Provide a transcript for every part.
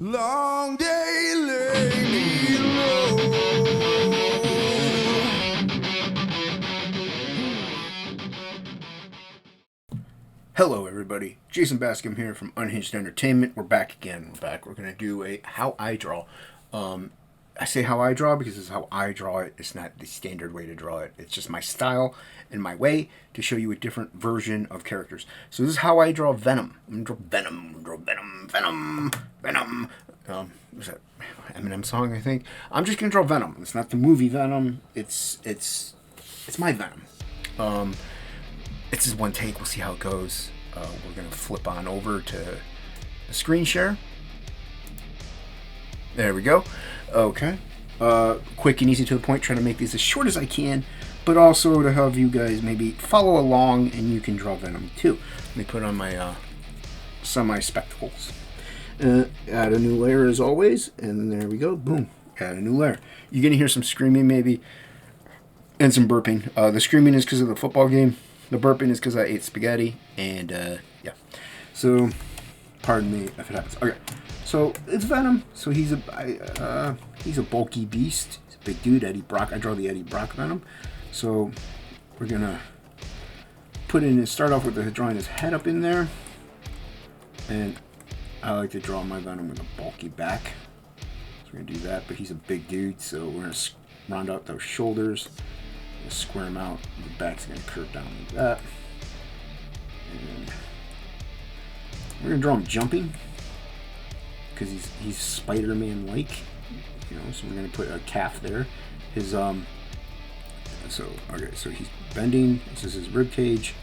Long day lay me low. Hello everybody, Jason Bascom here from Unhinged Entertainment. We're back again. We're going to do a how I draw. I say how I draw because it's how I draw it. It's not the standard way to draw it. It's just my style and my way to show you a different version of characters. So this is how I draw Venom. I'm going to draw Venom. Was that Eminem song, I think? I'm just going to draw Venom. It's not the movie Venom. It's my Venom. It's just one take. We'll see how it goes. We're going to flip on over to the screen share. There we go. Okay. Quick and easy to the point. Trying to make these as short as I can, but also to have you guys maybe follow along and you can draw Venom too. Let me put on my semi-spectacles. Add a new layer as always, and there we go. Boom. Add a new layer. You're going to hear some screaming maybe, and some burping. The screaming is because of the football game. The burping is because I ate spaghetti, and yeah. So, pardon me if it happens. Okay. So it's Venom. So he's a bulky beast. He's a big dude. Eddie Brock. I draw the Eddie Brock Venom. So we're gonna start off with drawing his head up in there, and I like to draw my Venom with a bulky back. So we're gonna do that. But he's a big dude, so we're gonna round out those shoulders, square him out. The back's gonna curve down like that, and we're gonna draw him jumping, because he's Spider-Man-like, you know. So we're gonna put a calf there. His so he's bending. This is his rib cage.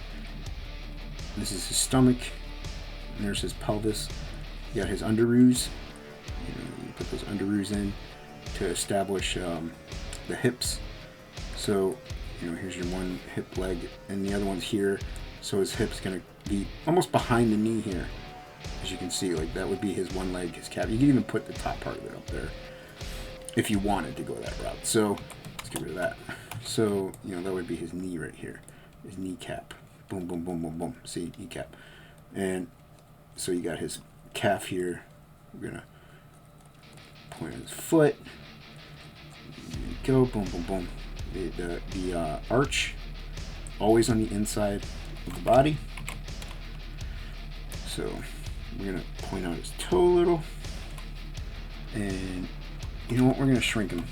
This is his stomach. And there's his pelvis. You got his underoos. You put those underoos in to establish the hips. So here's your one hip leg, and the other one's here. So his hip's gonna be almost behind the knee here. As you can see, like that would be his one leg, his calf. You can even put the top part of it up there if you wanted to go that route. So let's get rid of that. So that would be his knee right here, his kneecap. Boom, boom, boom, boom, boom. See, kneecap. And so you got his calf here. We're gonna point at his foot. There you go. Boom, boom, boom. The arch always on the inside of the body. So we're going to point out his toe a little. And you know what? We're going to shrink him.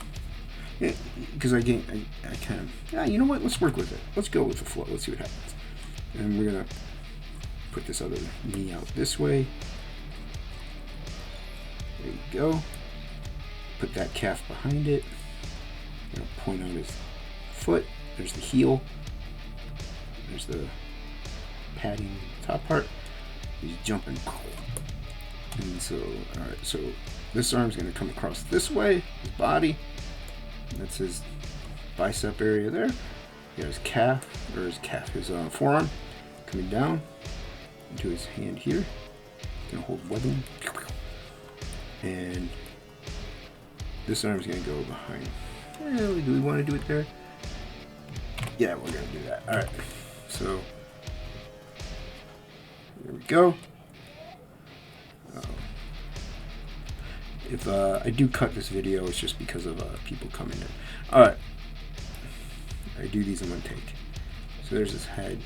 Because I kind of... you know what? Let's work with it. Let's go with the flow. Let's see what happens. And we're going to put this other knee out this way. There you go. Put that calf behind it. I'm going to point out his foot. There's the heel. There's the padding top part. He's jumping. And so, alright, so this arm's going to come across this way, his body. That's his bicep area there. You got his his forearm coming down into his hand here. He's going to hold webbing. And this arm's going to go behind. Do we want to do it there? Yeah, we're going to do that. Alright, so there we go. If I do cut this video, it's just because of people coming in. Alright. I do these in one take. So there's his head.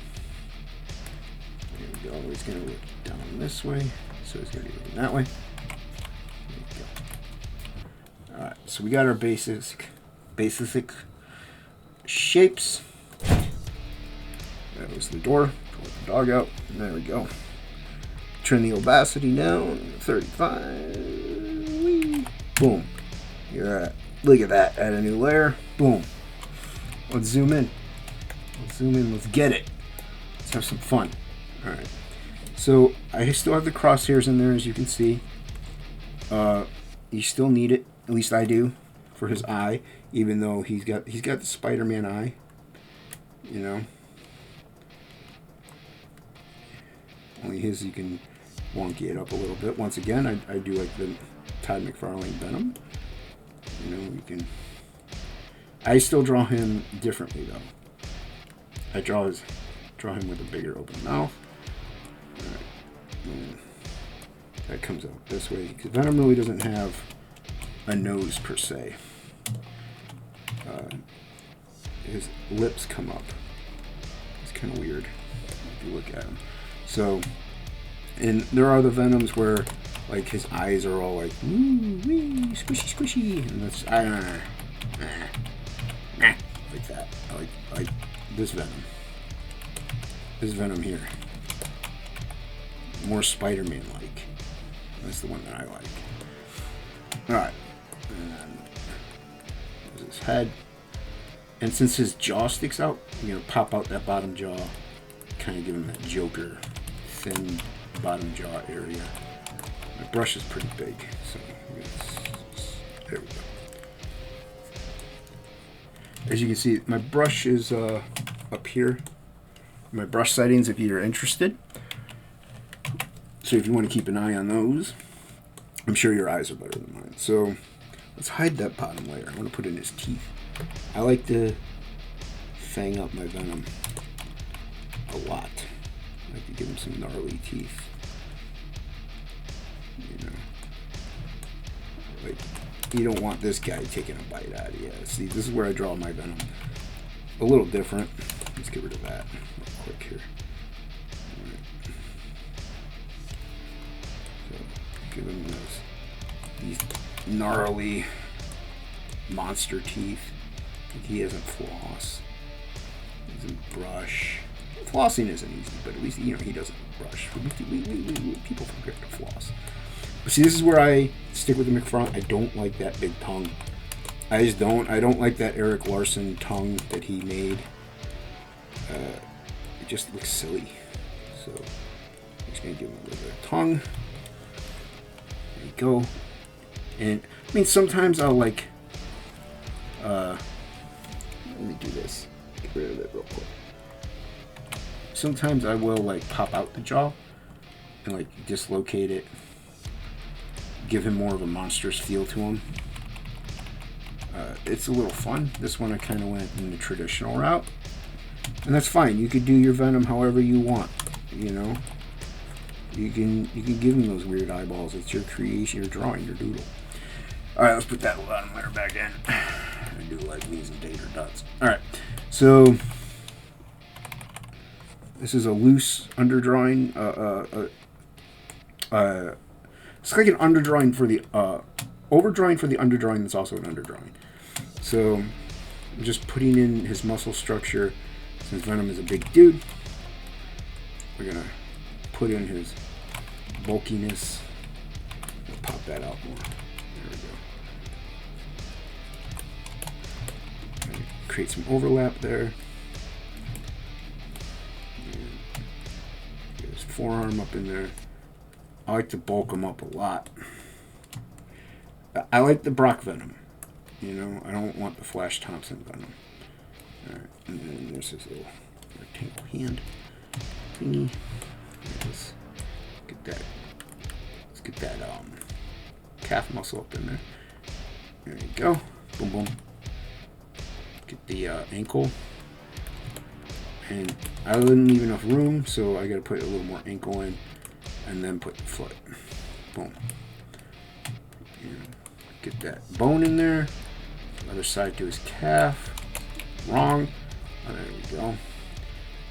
There we go. He's going to look down this way. So he's going to be looking that way. There we go. Alright, so we got our basic shapes. That was the door. Pull the dog out. And there we go. Turn the opacity down. 35. Whee. Boom. You're at. Look at that. Add a new layer. Boom. Let's zoom in. Let's get it. Let's have some fun. Alright. So I still have the crosshairs in there, as you can see. You still need it. At least I do. For his eye. Even though he's got the Spider-Man eye. Only his, you can wonky it up a little bit. Once again, I do like the Todd McFarlane Venom. You can... I still draw him differently, though. I draw him with a bigger open mouth. Alright. that comes out this way. Because Venom really doesn't have a nose per se. His lips come up. It's kind of weird if you look at him. So, and there are the Venoms where, like, his eyes are all like, woo, wee, squishy, squishy, and that's, I don't know, like that. I like this Venom. This Venom here. More Spider-Man-like. That's the one that I like. Alright. And then there's his head. And since his jaw sticks out, you know, pop out that bottom jaw. Kind of give him that Joker thin bottom jaw area. My brush is pretty big, so there we go. As you can see, my brush is up here. My brush settings, if you're interested. So if you want to keep an eye on those, I'm sure your eyes are better than mine. So let's hide that bottom layer. I want to put in his teeth. I like to fang up my Venom a lot. I like to give him some gnarly teeth. You know, like, you don't want this guy taking a bite out of you. See, this is where I draw my Venom. A little different. Let's get rid of that real quick here. Right. So, give him these gnarly monster teeth. Like, he doesn't floss. He doesn't brush. Flossing isn't easy, but at least, you know, he doesn't brush. People forget to floss. But see, this is where I stick with the McFront. I don't like that big tongue. I just don't. I don't like that Eric Larson tongue that he made. It just looks silly. So I'm just going to give him a little bit of tongue. There you go. And, I mean, sometimes I'll, like, let me do this. Get rid of it real quick. Sometimes I will, like, pop out the jaw and, like, dislocate it. Give him more of a monstrous feel to him. It's a little fun. This one I kind of went in the traditional route. And that's fine. You could do your Venom however you want. You know? You can give him those weird eyeballs. It's your creation, your drawing, your doodle. Alright, let's put that bottom layer back in. I do like these and tater dots. Alright, so this is a loose underdrawing. It's like an underdrawing for the overdrawing for the underdrawing that's also an underdrawing. So I'm just putting in his muscle structure. Since Venom is a big dude, we're gonna put in his bulkiness. Let's pop that out more. There we go. Create some overlap there. Get his forearm up in there. I like to bulk him up a lot. I like the Brock Venom. You know, I don't want the Flash Thompson Venom. Alright, and then there's his little rectangle hand thingy. Let's get that calf muscle up in there. There you go. Boom, boom. Get the ankle. And I didn't leave enough room, so I gotta put a little more ankle in. And then put the foot. Boom. And get that bone in there. Other side to his calf. Wrong. Oh, there we go.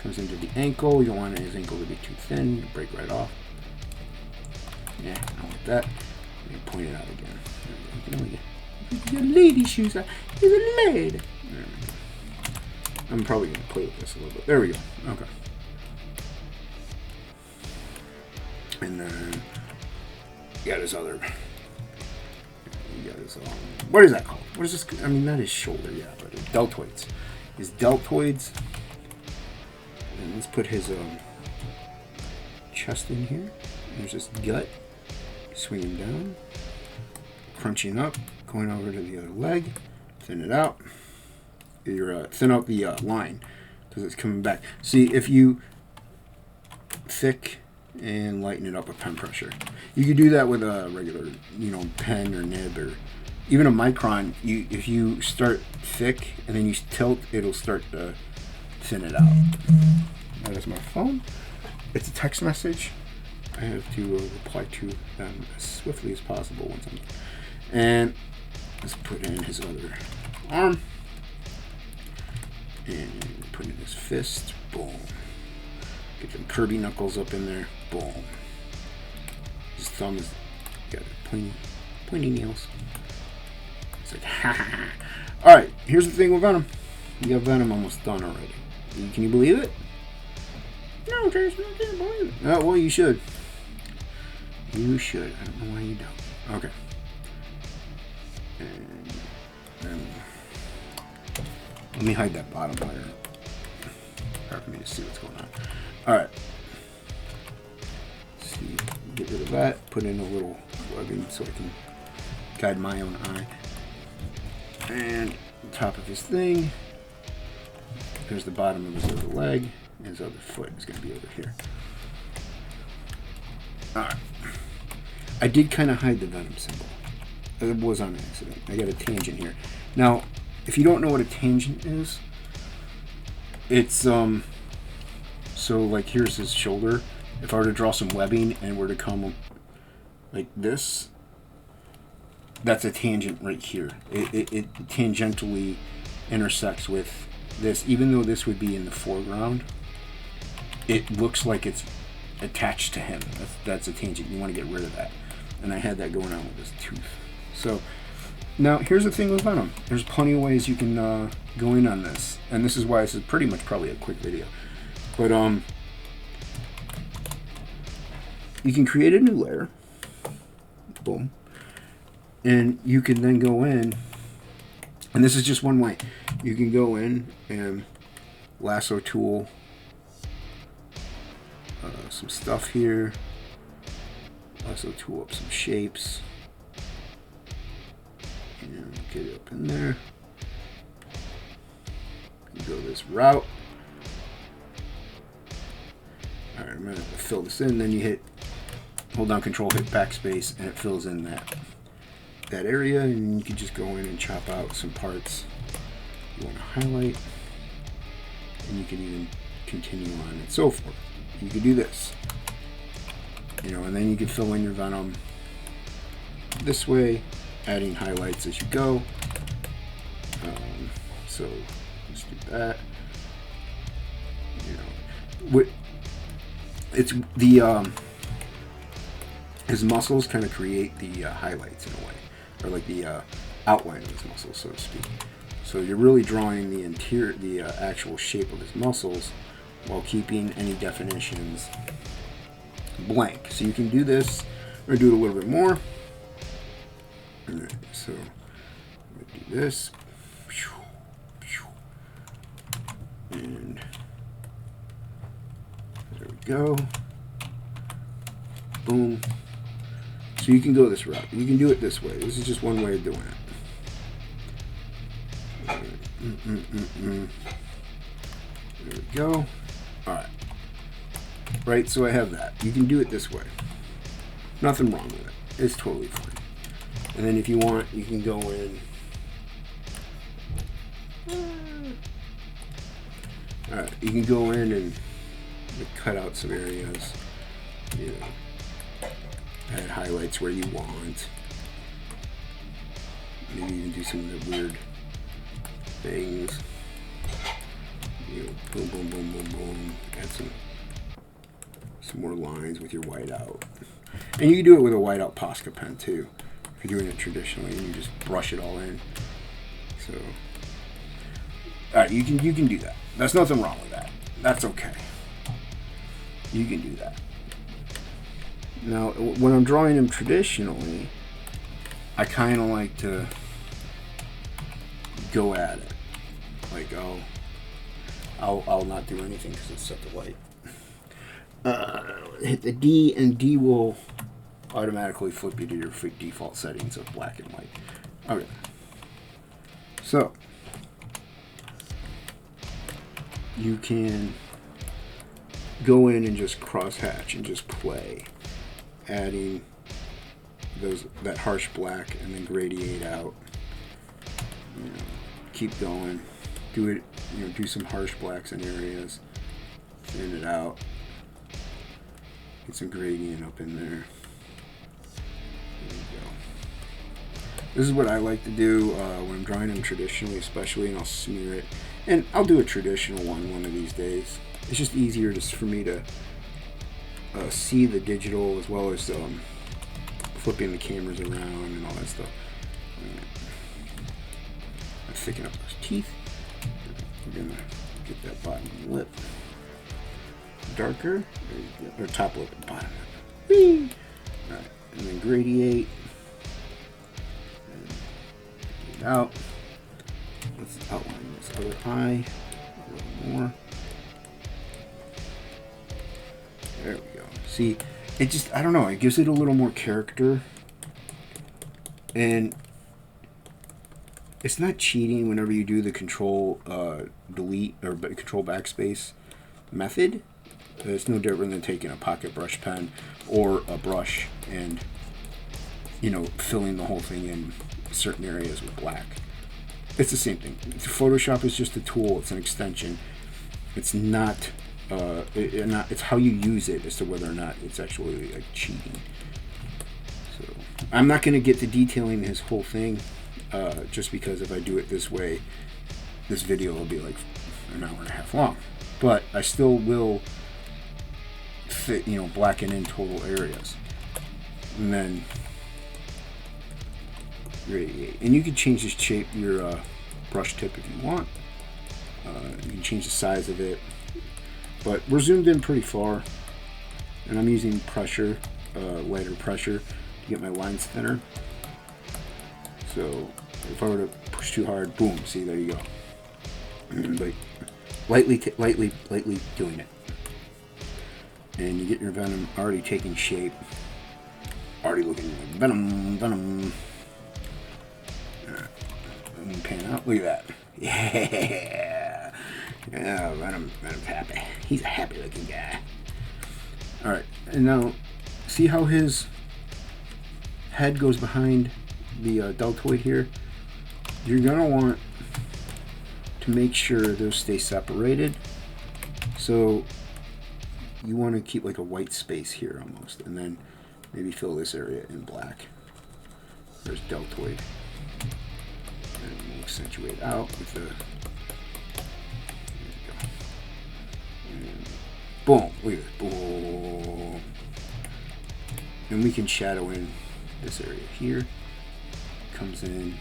Comes into the ankle. You don't want his ankle to be too thin. To break right off. Yeah, I don't want that. Let me point it out again. There we go. Your lady shoes on. He's a lady. There we go. I'm probably going to play with this a little bit. There we go. Okay. And then you got his other. You got his what is that called? What is this? I mean, that is shoulder, yeah, but deltoids. His deltoids. And let's put his chest in here. There's his gut. Swinging down, crunching up, going over to the other leg. Thin it out. You're thin out the line because it's coming back. See, if you thick and lighten it up with pen pressure. You could do that with a regular, you know, pen or nib or even a micron. If you start thick and then you tilt, it'll start to thin it out. That is my phone. It's a text message. I have to reply to them as swiftly as possible once I'm. And let's put in his other arm. And put in his fist. Boom. Get them Kirby knuckles up in there. Boom. His thumb is got pointy nails. It's like, ha ha ha. Alright, here's the thing with Venom. You got Venom almost done already. Can you believe it? No, Jason, I can't believe it. Oh, well, you should. You should. I don't know why you don't. Okay. And then let me hide that bottom layer. Hard for me to see what's going on. Alright. See, get rid of that. Put in a little webbing so I can guide my own eye. And on top of his thing, there's the bottom of his other leg. And his other foot is going to be over here. Alright. I did kind of hide the Venom symbol. It was on accident. I got a tangent here. Now, if you don't know what a tangent is, it's, so like here's his shoulder. If I were to draw some webbing and were to come like this, that's a tangent right here. It tangentially intersects with this, even though this would be in the foreground. It looks like it's attached to him. That's a tangent. You want to get rid of that. And I had that going on with this tooth. So now here's the thing with Venom. There's plenty of ways you can go in on this, and this is why this is pretty much probably a quick video. But you can create a new layer. Boom. And you can then go in, and this is just one way. You can go in and lasso tool some stuff here. Lasso tool up some shapes. And get it up in there. You go this route. Alright, I'm going to fill this in. Then you hold down Control, hit backspace, and it fills in that area. And you can just go in and chop out some parts you want to highlight. And you can even continue on and so forth. You could do this. And then you can fill in your Venom this way, adding highlights as you go. So let's do that. It's the his muscles kind of create the highlights in a way, or like the outline of his muscles, so to speak. So you're really drawing the actual shape of his muscles while keeping any definitions blank. So you can do this, or do it a little bit more. Alright, so I'm going to do this. And there we go. Boom. So you can go this route. You can do it this way. This is just one way of doing it. There we go. Alright. Right, so I have that. You can do it this way. Nothing wrong with it. It's totally fine. And then if you want, you can go in. Alright, you can go in and cut out some areas. Add highlights where you want. Maybe even do some of the weird things. Boom, boom, boom, boom, boom. Add some more lines with your whiteout. And you can do it with a whiteout Posca pen too. If you're doing it traditionally, and you just brush it all in. So, alright, you can do that. There's nothing wrong with that. That's okay. You can do that. Now, when I'm drawing him traditionally, I kind of like to go at it. Like, I'll not do anything because it's set to white. Hit the D, and D will automatically flip you to your default settings of black and white. Okay. So, you can go in and just cross-hatch and just play, adding that harsh black and then gradiate out. Keep going. Do it. Do some harsh blacks in areas. Thin it out. Get some gradient up in there. There we go. This is what I like to do when I'm drawing them traditionally, especially, and I'll smear it. And I'll do a traditional one of these days. It's just easier just for me to see the digital as well as flipping the cameras around and all that stuff. I thicken up those teeth. We're gonna get that bottom lip darker, or top lip and bottom lip. Whee! All right, and then gradiate. And get it out. Let's outline this other eye a little more. There we go. See, it just, I don't know, it gives it a little more character. And it's not cheating whenever you do the control delete or control backspace method. It's no different than taking a pocket brush pen or a brush and, you know, filling the whole thing in certain areas with black. It's the same thing. Photoshop is just a tool. It's an extension. It's not, it's how you use it as to whether or not it's actually like cheating. So I'm not going to get to detailing his whole thing, just because if I do it this way, this video will be like an hour and a half long. But I still will fit, you know, blacken in total areas, and then radiate. And you can change the shape your brush tip if you want. You can change the size of it, but we're zoomed in pretty far, and I'm using pressure, lighter pressure, to get my lines thinner. So if I were to push too hard, boom, see, there you go. But lightly doing it, and you get your Venom already taking shape, already looking like Venom. Let me pan out. Look at that. Yeah. Yeah, Venom's happy. He's a happy looking guy. Alright, and now see how his head goes behind the deltoid here? You're going to want to make sure those stay separated. So you want to keep like a white space here almost, and then maybe fill this area in black. There's deltoid. And we'll accentuate out with the, there we go. And boom, look at this, boom. And we can shadow in this area here. Comes in,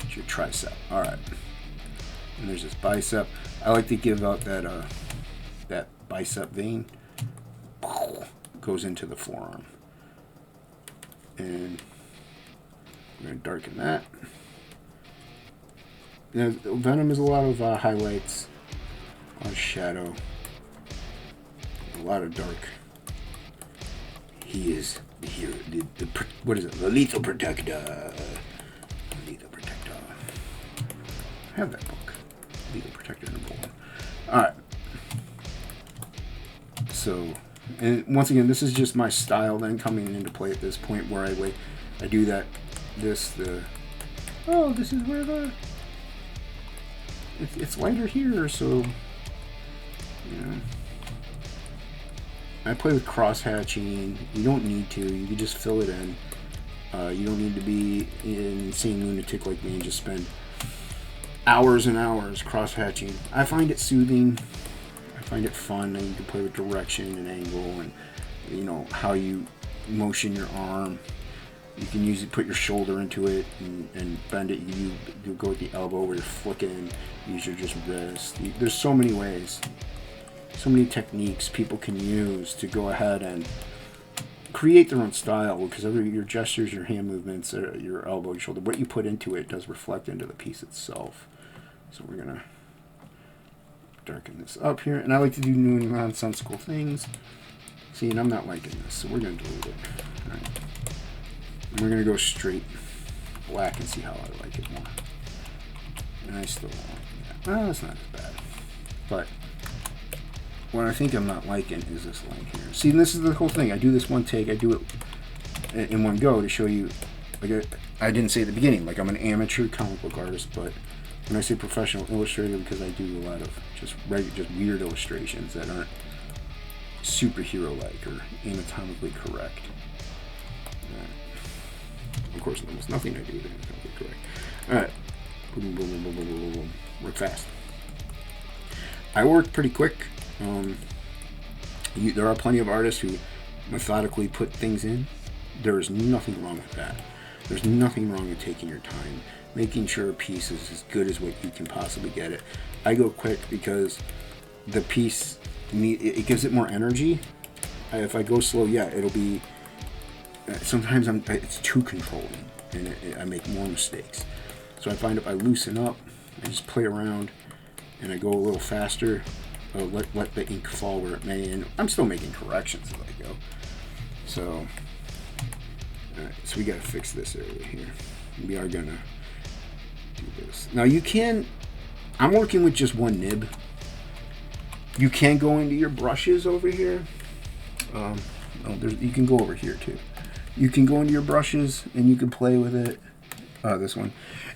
it's your tricep. All right. And there's this bicep. I like to give out that that bicep vein. Goes into the forearm. And we're going to darken that. Now, Venom is a lot of highlights, a lot of shadow, a lot of dark. He is here. What is it? The Lethal Protector. The Lethal Protector. I have that book. Lethal Protector #1. Alright. So, and once again, this is just my style then coming into play at this point where I do that. This is where the it's lighter here, so you know. I play with cross hatching. You don't need to. You can just fill it in. You don't need to be an insane lunatic like me and just spend hours and hours cross hatching. I find it soothing. I find it fun, and you can play with direction and angle, and you know how you motion your arm. You can use it, put your shoulder into it, and bend it. You go with the elbow where you're flicking. Use your just wrist. There's so many ways, so many techniques people can use to go ahead and create their own style. Because your gestures, your hand movements, your elbow, your shoulder, what you put into it does reflect into the piece itself. So we're gonna darken this up here, and I like to do new nonsensical things. See, and I'm not liking this, so we're gonna delete it. All right. And we're going to go straight black and see how I like it more. And I still don't like that. Well, that's not as bad. But what I think I'm not liking is this line here. See, and this is the whole thing. I do this one take. I do it in one go to show you. Like I didn't say at the beginning, like I'm an amateur comic book artist, but when I say professional illustrator, because I do a lot of just weird illustrations that aren't superhero-like or anatomically correct. Of course, almost nothing I do is anatomically correct. Alright. Boom, boom, boom, boom, boom, boom, boom, boom. Work fast. I work pretty quick. There are plenty of artists who methodically put things in. There is nothing wrong with that. There's nothing wrong with taking your time, making sure a piece is as good as what you can possibly get it. I go quick because the piece, it gives it more energy. If I go slow, yeah, it'll be. Sometimes it's too controlling, and I make more mistakes. So I find if I loosen up, I just play around, and I go a little faster. Let the ink fall where it may, and I'm still making corrections as I go. So, alright, so we gotta fix this area here. We are gonna do this. Now you can, I'm working with just one nib. You can go into your brushes over here. You can go over here too. You can go into your brushes and you can play with it. This one.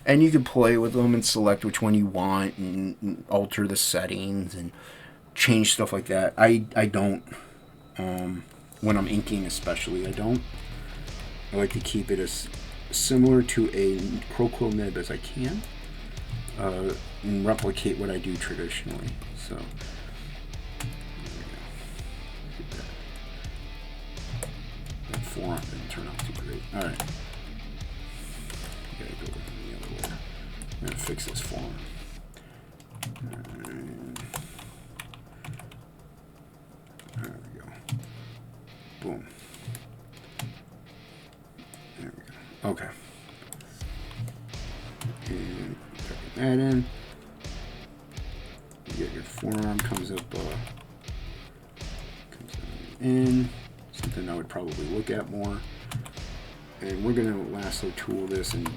And you can play with them and select which one you want and alter the settings and change stuff like that. I don't. When I'm inking especially, I don't. I like to keep it as similar to a Croquill nib as I can. And replicate what I do traditionally. So, there we go. That forearm didn't turn out too great. Alright. Gotta go the other way. I'm gonna fix this forearm. There we go. Boom. There we go. Okay. And tuck that in. You get your forearm comes up, comes in. Something I would probably look at more. And we're gonna lasso tool this, and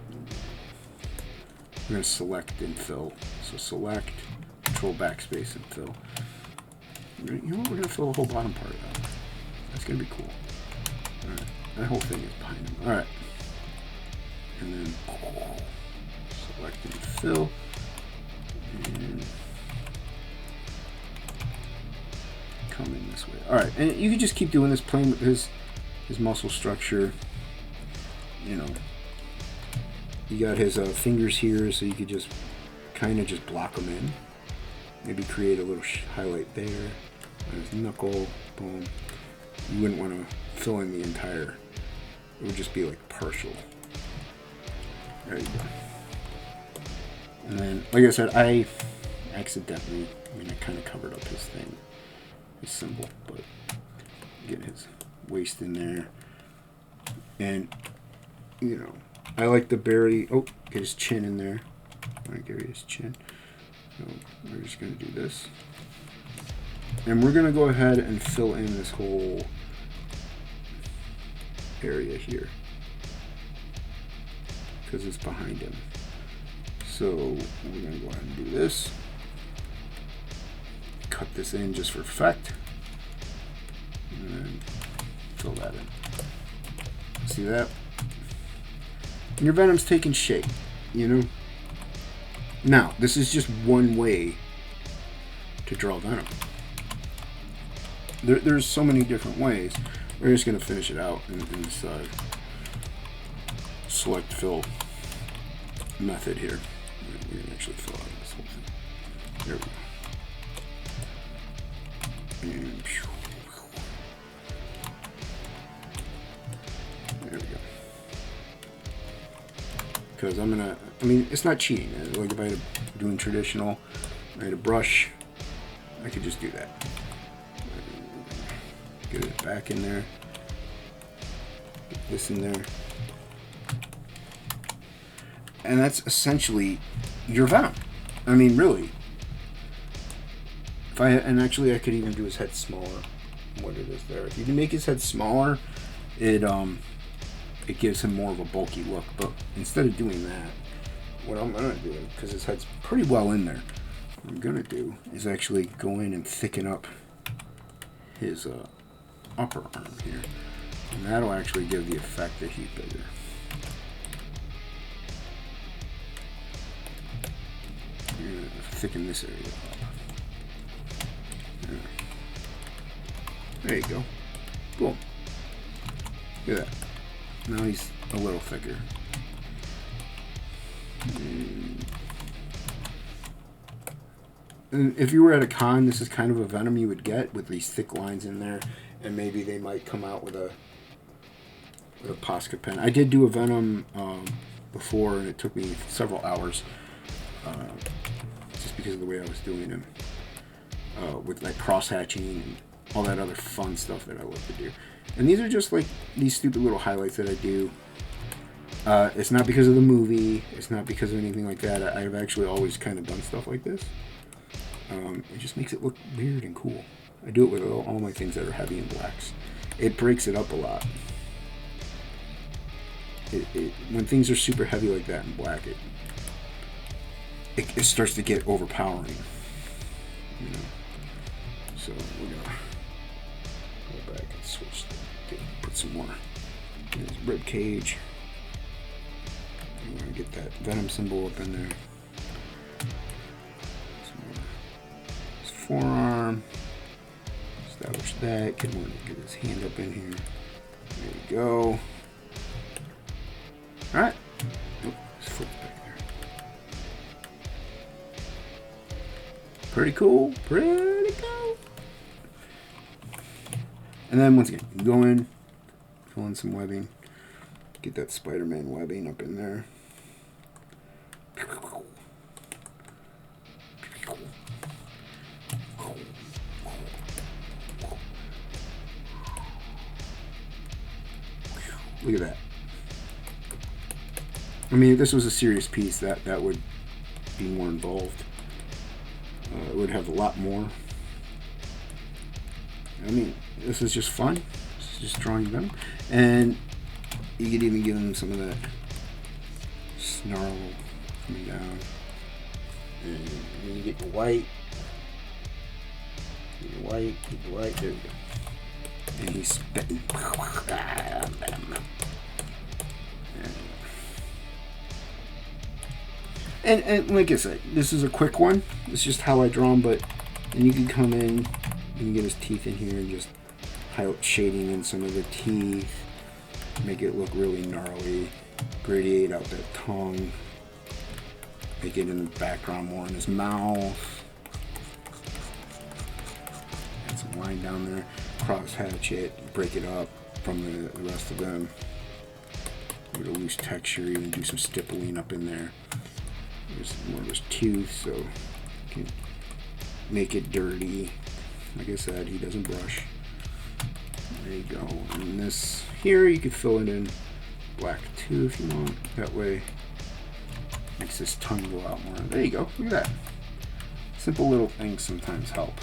we're gonna select and fill. So select, control backspace and fill. You know what? We're gonna fill the whole bottom part out. That's gonna be cool. All right, that whole thing is behind him. All right, and then select and fill, and come in this way. All right, and you can just keep doing this, playing with his muscle structure. You know, you got his fingers here, so you could just kind of just block them in. Maybe create a little highlight there. His knuckle, boom. You wouldn't want to fill in the entire. It would just be like partial. There you go. And then, like I said, I accidentally, I kind of covered up his thing, his symbol, but get his waist in there. And, you know, I like the berry. Oh, get his chin in there. All right, get his chin. So we're just going to do this. And we're going to go ahead and fill in this whole area here, because it's behind him. So we're going to go ahead and do this. Cut this in just for effect. And then fill that in. See that? And your Venom's taking shape, you know? Now, this is just one way to draw Venom. There's so many different ways. We're just going to finish it out in this select fill method here. We're going to actually fill out this whole thing. There we go. And there we go. Because I'm going to, it's not cheating. Like if I had doing traditional, I had a brush, I could just do that. Get it back in there. Get this in there. And that's essentially your Venom. Really. Actually I could even do his head smaller. What it is there. If you can make his head smaller, it gives him more of a bulky look. But instead of doing that, what I'm gonna do, because his head's pretty well in there, what I'm gonna do is actually go in and thicken up his upper arm here, and that'll actually give the effect that he's bigger. You're gonna thicken this area up. There you go. Boom. Look at that. Now he's a little thicker. And if you were at a con, this is kind of a Venom you would get with these thick lines in there, and maybe they might come out with a Posca pen. I did do a Venom before, and it took me several hours, just because of the way I was doing them, with like cross hatching and all that other fun stuff that I love to do. And these are just like these stupid little highlights that I do. It's not because of the movie. It's not because of anything like that. I've actually always kind of done stuff like this. It just makes it look weird and cool. I do it with all my things that are heavy and blacks. It breaks it up a lot. When things are super heavy like that in black, it starts to get overpowering. You know. So we're gonna go back and switch. Put some more. There's rib cage. We're gonna get that Venom symbol up in there. His forearm. Establish that. Get his hand up in here. There you go. Alright. Oh, his foot's back there. Pretty cool. Pretty cool. And then once again, you go in, fill in some webbing. Get that Spider-Man webbing up in there. Look at that. I mean, if this was a serious piece, that would be more involved. It would have a lot more. I mean, this is just fun. This is just drawing them. And you could even give them some of that snarl coming down. And then you get the white. Get your white, get your white. There we go. And he's spitting. And like I said, this is a quick one. It's just how I draw them, but then you can come in, you can get his teeth in here and just highlight shading in some of the teeth, make it look really gnarly, gradiate out that tongue, make it in the background more in his mouth, add some line down there, cross hatch it, break it up from the rest of them, with a loose texture, even do some stippling up in there. There's more of his tooth, so you can make it dirty. Like I said, he doesn't brush. There you go. And this here, you could fill it in black too if you want. That way, makes this tongue go out more. There you go. Look at that. Simple little things sometimes help.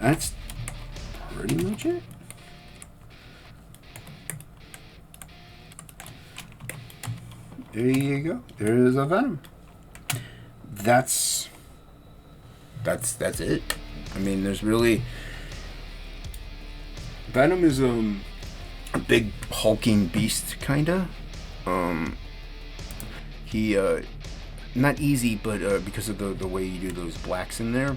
That's pretty much it. There you go. There's a Venom. That's it. I mean, there's really, Venom is a big hulking beast kinda. He not easy, but because of the way you do those blacks in there,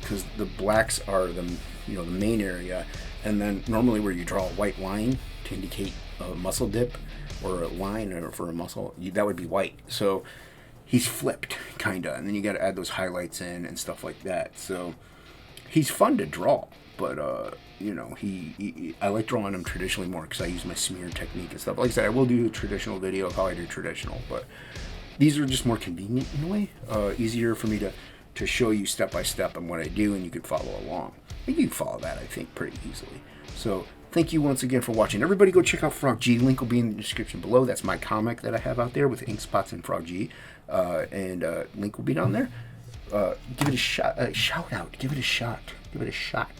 because the blacks are the main area, and then normally where you draw a white line to indicate a muscle dip or a line or for a muscle, that would be white. So he's flipped kinda, and then you got to add those highlights in and stuff like that. So he's fun to draw, but I like drawing him traditionally more because I use my smear technique and stuff. Like I said, I will do a traditional video of how I do traditional, but these are just more convenient in a way, easier for me to show you step by step on what I do, and you can follow along. And you can follow that, I think, pretty easily. So thank you once again for watching. Everybody go check out Frog G. Link will be in the description below. That's my comic that I have out there with ink spots and Frog G. And link will be down there. Give it a shot. Shout out. Give it a shot. Give it a shot.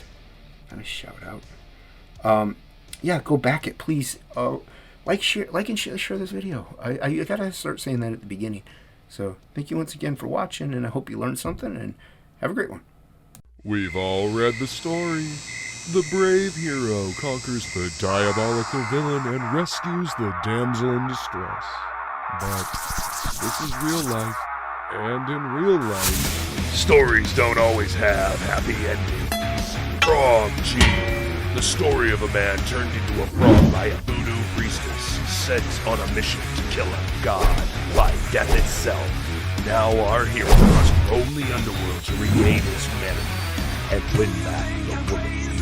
Not a shout out. Yeah, go back it, please. Like and share this video. I gotta start saying that at the beginning. So thank you once again for watching, and I hope you learned something, and have a great one. We've all read the story. The brave hero conquers the diabolical villain and rescues the damsel in distress. But this is real life, and in real life, stories don't always have happy endings. Frog Gene. The story of a man turned into a frog by a voodoo priestess sent on a mission to kill a god by death itself. Now our hero must roam the underworld to regain his humanity and win back the woman he